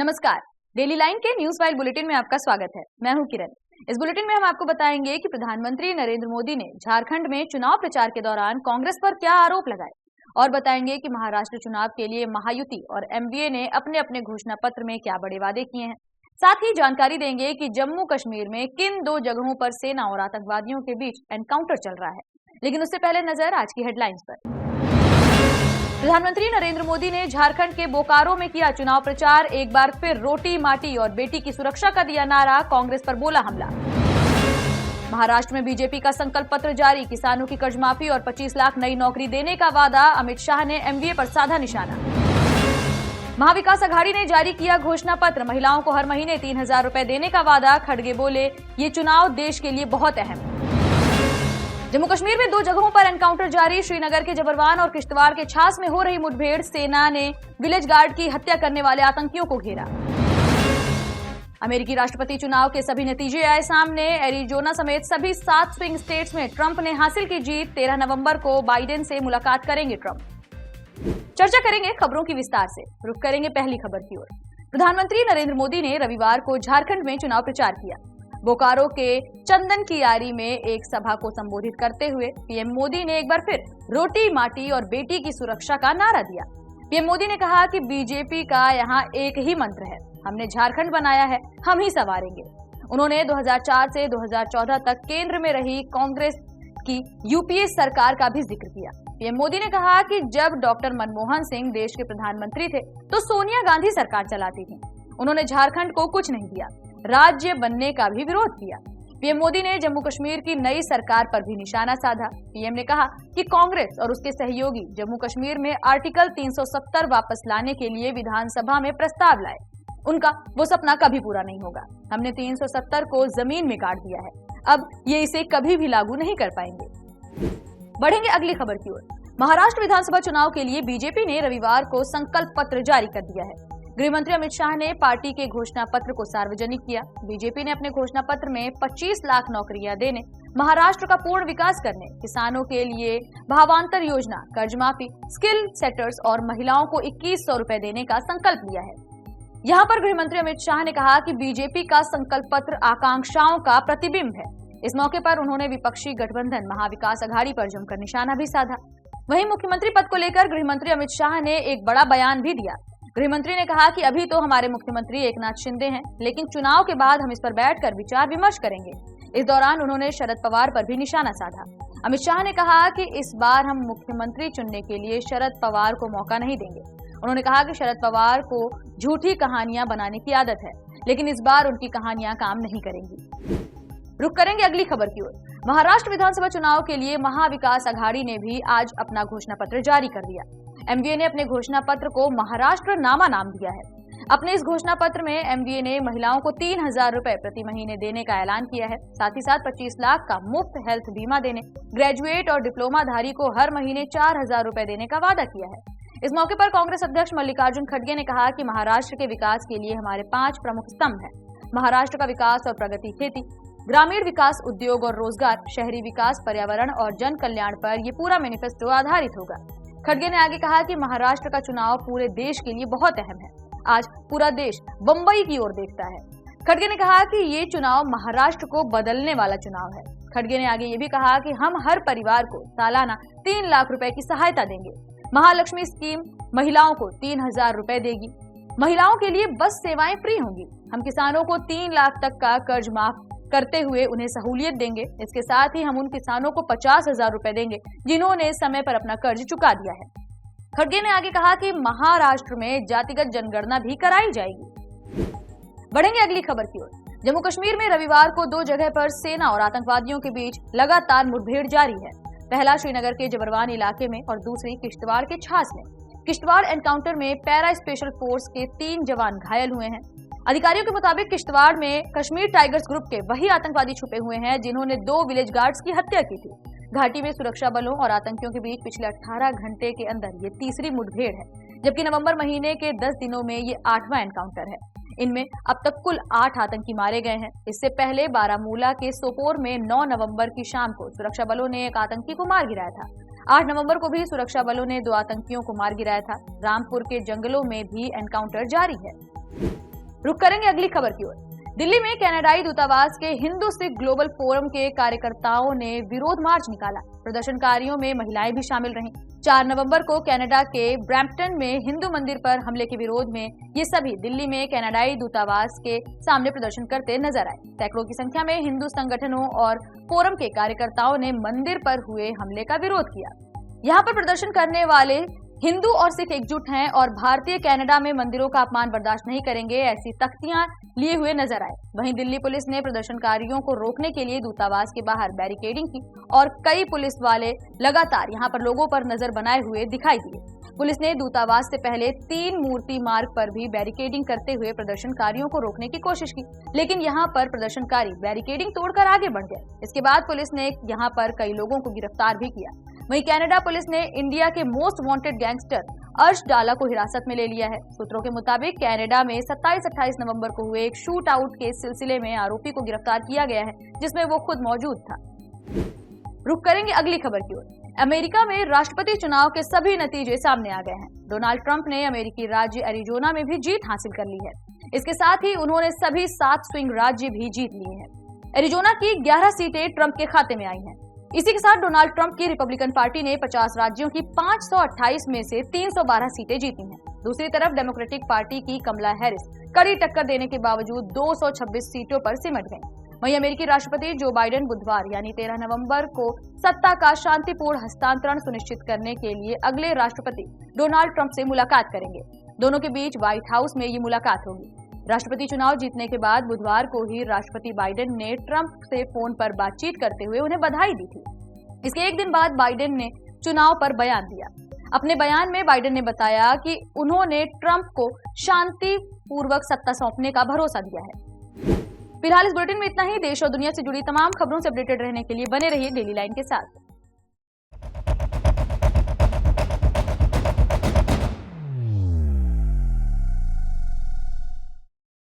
नमस्कार। Daily line के news file bulletin में आपका स्वागत है। मैं हूं किरण। इस बुलेटिन में हम आपको बताएंगे कि प्रधानमंत्री नरेंद्र मोदी ने झारखंड में चुनाव प्रचार के दौरान कांग्रेस पर क्या आरोप लगाए और बताएंगे कि महाराष्ट्र चुनाव के लिए महायुति और एमवीए ने अपने अपने घोषणा पत्र में क्या बड़े वादे किए हैं। साथ ही जानकारी देंगे कि जम्मू कश्मीर में किन दो जगहों पर सेना और आतंकवादियों के बीच एनकाउंटर चल रहा है। लेकिन उससे पहले नजर आज की हेडलाइंस पर। प्रधानमंत्री नरेंद्र मोदी ने झारखंड के बोकारो में किया चुनाव प्रचार। एक बार फिर रोटी माटी और बेटी की सुरक्षा का दिया नारा, कांग्रेस पर बोला हमला। महाराष्ट्र में बीजेपी का संकल्प पत्र जारी, किसानों की कर्ज माफी और 25 लाख नई नौकरी देने का वादा। अमित शाह ने एमवीए पर साधा निशाना। महाविकास अघाड़ी ने जारी किया घोषणा पत्र, महिलाओं को हर महीने 3,000 रुपए देने का वादा। खड़गे बोले ये चुनाव देश के लिए बहुत अहम। जम्मू कश्मीर में दो जगहों पर एनकाउंटर जारी, श्रीनगर के जबरवान और किश्तवाड़ के छास में हो रही मुठभेड़। सेना ने विलेज गार्ड की हत्या करने वाले आतंकियों को घेरा। अमेरिकी राष्ट्रपति चुनाव के सभी नतीजे आए सामने, एरिजोना समेत सभी 7 स्विंग स्टेट्स में ट्रंप ने हासिल की जीत। 13 नवंबर को बाइडेन से मुलाकात करेंगे ट्रंप। चर्चा करेंगे खबरों की विस्तार से। रुख करेंगे पहली खबर की ओर। प्रधानमंत्री नरेंद्र मोदी ने रविवार को झारखंड में चुनाव प्रचार किया। बोकारो के चंदन कियारी में एक सभा को संबोधित करते हुए पीएम मोदी ने एक बार फिर रोटी माटी और बेटी की सुरक्षा का नारा दिया। पीएम मोदी ने कहा कि बीजेपी का यहाँ एक ही मंत्र है, हमने झारखंड बनाया है, हम ही संवारेंगे। उन्होंने 2004 से 2014 तक केंद्र में रही कांग्रेस की यूपीए सरकार का भी जिक्र किया। पीएम मोदी ने कहा कि जब डॉक्टर मनमोहन सिंह देश के प्रधानमंत्री थे तो सोनिया गांधी सरकार चलाती थी, उन्होंने झारखंड को कुछ नहीं दिया, राज्य बनने का भी विरोध किया। पीएम मोदी ने जम्मू कश्मीर की नई सरकार पर भी निशाना साधा। पीएम ने कहा कि कांग्रेस और उसके सहयोगी जम्मू कश्मीर में आर्टिकल 370 वापस लाने के लिए विधानसभा में प्रस्ताव लाए, उनका वो सपना कभी पूरा नहीं होगा। हमने 370 को जमीन में गाड़ दिया है, अब ये इसे कभी भी लागू नहीं कर पाएंगे। बढ़ेंगे अगली खबर की ओर। महाराष्ट्र विधानसभा चुनाव के लिए बीजेपी ने रविवार को संकल्प पत्र जारी कर दिया है। गृह मंत्री अमित शाह ने पार्टी के घोषणा पत्र को सार्वजनिक किया। बीजेपी ने अपने घोषणा पत्र में 25 लाख नौकरियां देने, महाराष्ट्र का पूर्ण विकास करने, किसानों के लिए भावांतर योजना, कर्ज माफी, स्किल सेटर्स और महिलाओं को 2100 रुपए देने का संकल्प लिया है। यहाँ पर गृह मंत्री अमित शाह ने कहा कि बीजेपी का संकल्प पत्र आकांक्षाओं का प्रतिबिंब है। इस मौके पर उन्होंने विपक्षी गठबंधन महाविकास अघाड़ी पर जमकर निशाना भी साधा। वहीं मुख्यमंत्री पद को लेकर गृह मंत्री अमित शाह ने एक बड़ा बयान भी दिया। गृह मंत्री ने कहा कि अभी तो हमारे मुख्यमंत्री एकनाथ शिंदे हैं, लेकिन चुनाव के बाद हम इस पर बैठकर विचार विमर्श करेंगे। इस दौरान उन्होंने शरद पवार पर भी निशाना साधा। अमित शाह ने कहा कि इस बार हम मुख्यमंत्री चुनने के लिए शरद पवार को मौका नहीं देंगे। उन्होंने कहा कि शरद पवार को झूठी कहानियां बनाने की आदत है, लेकिन इस बार उनकी कहानियां काम नहीं करेंगी। रुख करेंगे अगली खबर की ओर। महाराष्ट्र विधानसभा चुनाव के लिए महाविकास अघाड़ी ने भी आज अपना घोषणा पत्र जारी कर दिया। एमवीए ने अपने घोषणा पत्र को महाराष्ट्र नामा नाम दिया है। अपने इस घोषणा पत्र में एमवीए ने महिलाओं को 3,000 रुपए प्रति महीने देने का ऐलान किया है। साथ ही साथ 25 लाख का मुफ्त हेल्थ बीमा देने, ग्रेजुएट और डिप्लोमाधारी को हर महीने 4,000 रुपए देने का वादा किया है। इस मौके पर कांग्रेस अध्यक्ष मल्लिकार्जुन खड़गे ने कहा कि महाराष्ट्र के विकास के लिए हमारे 5 प्रमुख स्तंभ हैं। महाराष्ट्र का विकास और प्रगति, खेती, ग्रामीण विकास, उद्योग और रोजगार, शहरी विकास, पर्यावरण और जन कल्याण पर ये पूरा मैनिफेस्टो आधारित होगा। खड़गे ने आगे कहा कि महाराष्ट्र का चुनाव पूरे देश के लिए बहुत अहम है। आज पूरा देश बंबई की ओर देखता है। खड़गे ने कहा कि ये चुनाव महाराष्ट्र को बदलने वाला चुनाव है। खड़गे ने आगे ये भी कहा कि हम हर परिवार को सालाना 3 लाख रुपए की सहायता देंगे। महालक्ष्मी स्कीम महिलाओं को 3,000 रुपए देगी। महिलाओं के लिए बस सेवाएं फ्री होंगी। हम किसानों को 3 लाख तक का कर्ज माफ करते हुए उन्हें सहूलियत देंगे। इसके साथ ही हम उन किसानों को 50,000 रुपए देंगे जिन्होंने समय पर अपना कर्ज चुका दिया है। खड़गे ने आगे कहा कि महाराष्ट्र में जातिगत जनगणना भी कराई जाएगी। बढ़ेंगे अगली खबर की ओर। जम्मू कश्मीर में रविवार को 2 जगह पर सेना और आतंकवादियों के बीच लगातार मुठभेड़ जारी है। पहला श्रीनगर के जबरवान इलाके में और दूसरी किश्तवाड़ के छास में। किश्तवाड़ एनकाउंटर में पैरा स्पेशल फोर्स के 3 जवान घायल हुए हैं। अधिकारियों के मुताबिक किश्तवाड़ में कश्मीर टाइगर्स ग्रुप के वही आतंकवादी छुपे हुए हैं जिन्होंने 2 विलेज गार्ड्स की हत्या की थी। घाटी में सुरक्षा बलों और आतंकियों के बीच पिछले 18 घंटे के अंदर ये तीसरी मुठभेड़ है, जबकि नवंबर महीने के 10 दिनों में ये 8वां एनकाउंटर है। इनमें अब तक कुल 8 आतंकी मारे गए हैं। इससे पहले बारामूला के सोपोर में 9 नवंबर की शाम को सुरक्षा बलों ने एक आतंकी को मार गिराया था। 8 नवंबर को भी सुरक्षा बलों ने 2 आतंकियों को मार गिराया था। रामपुर के जंगलों में भी एनकाउंटर जारी है। रुक करेंगे अगली खबर की ओर। दिल्ली में कनाडाई दूतावास के हिंदू सिख ग्लोबल फोरम के कार्यकर्ताओं ने विरोध मार्च निकाला। प्रदर्शनकारियों में महिलाएं भी शामिल रहीं। 4 नवंबर को कनाडा के ब्रैम्पटन में हिंदू मंदिर पर हमले के विरोध में ये सभी दिल्ली में कनाडाई दूतावास के सामने प्रदर्शन करते नजर आए। सैकड़ों की संख्या में हिंदू संगठनों और फोरम के कार्यकर्ताओं ने मंदिर पर हुए हमले का विरोध किया। यहाँ पर प्रदर्शन करने वाले हिंदू और सिख एकजुट हैं और भारतीय कनाडा में मंदिरों का अपमान बर्दाश्त नहीं करेंगे, ऐसी तख्तियां लिए हुए नजर आए। वहीं दिल्ली पुलिस ने प्रदर्शनकारियों को रोकने के लिए दूतावास के बाहर बैरिकेडिंग की और कई पुलिस वाले लगातार यहां पर लोगों पर नजर बनाए हुए दिखाई दिए। पुलिस ने दूतावास से पहले 3 मूर्ति मार्ग पर भी बैरिकेडिंग करते हुए प्रदर्शनकारियों को रोकने की कोशिश की, लेकिन यहां पर प्रदर्शनकारी बैरिकेडिंग तोड़कर आगे बढ़ गए। इसके बाद पुलिस ने यहां पर कई लोगों को गिरफ्तार भी किया। वहीं कनाडा पुलिस ने इंडिया के मोस्ट वांटेड गैंगस्टर अर्श डाला को हिरासत में ले लिया है। सूत्रों के मुताबिक कनाडा में 27-28 नवंबर को हुए एक शूट आउट के सिलसिले में आरोपी को गिरफ्तार किया गया है, जिसमें वो खुद मौजूद था। रुक करेंगे अगली खबर की ओर। अमेरिका में राष्ट्रपति चुनाव के सभी नतीजे सामने आ गए हैं। डोनाल्ड ट्रंप ने अमेरिकी राज्य एरिजोना में भी जीत हासिल कर ली है। इसके साथ ही उन्होंने सभी 7 स्विंग राज्य भी जीत लिए हैं। एरिजोना की 11 सीटें ट्रंप के खाते में आई हैं। इसी के साथ डोनाल्ड ट्रंप की रिपब्लिकन पार्टी ने 50 राज्यों की 528 में से 312 सीटें जीती हैं। दूसरी तरफ डेमोक्रेटिक पार्टी की कमला हैरिस कड़ी टक्कर देने के बावजूद 226 सीटों पर सिमट गईं। वहीं अमेरिकी राष्ट्रपति जो बाइडेन बुधवार यानी 13 नवंबर को सत्ता का शांतिपूर्ण हस्तांतरण सुनिश्चित करने के लिए अगले राष्ट्रपति डोनाल्ड ट्रंप से मुलाकात करेंगे। दोनों के बीच व्हाइट हाउस में ये मुलाकात होगी। राष्ट्रपति चुनाव जीतने के बाद बुधवार को ही राष्ट्रपति बाइडेन ने ट्रंप से फोन पर बातचीत करते हुए उन्हें बधाई दी थी। इसके एक दिन बाद बाइडेन ने चुनाव पर बयान दिया। अपने बयान में बाइडेन ने बताया कि उन्होंने ट्रंप को शांतिपूर्वक सत्ता सौंपने का भरोसा दिया है। फिलहाल इस बुलेटिन में इतना ही। देश और दुनिया से जुड़ी तमाम खबरों से अपडेटेड रहने के लिए बने रहिए डेली लाइन के साथ।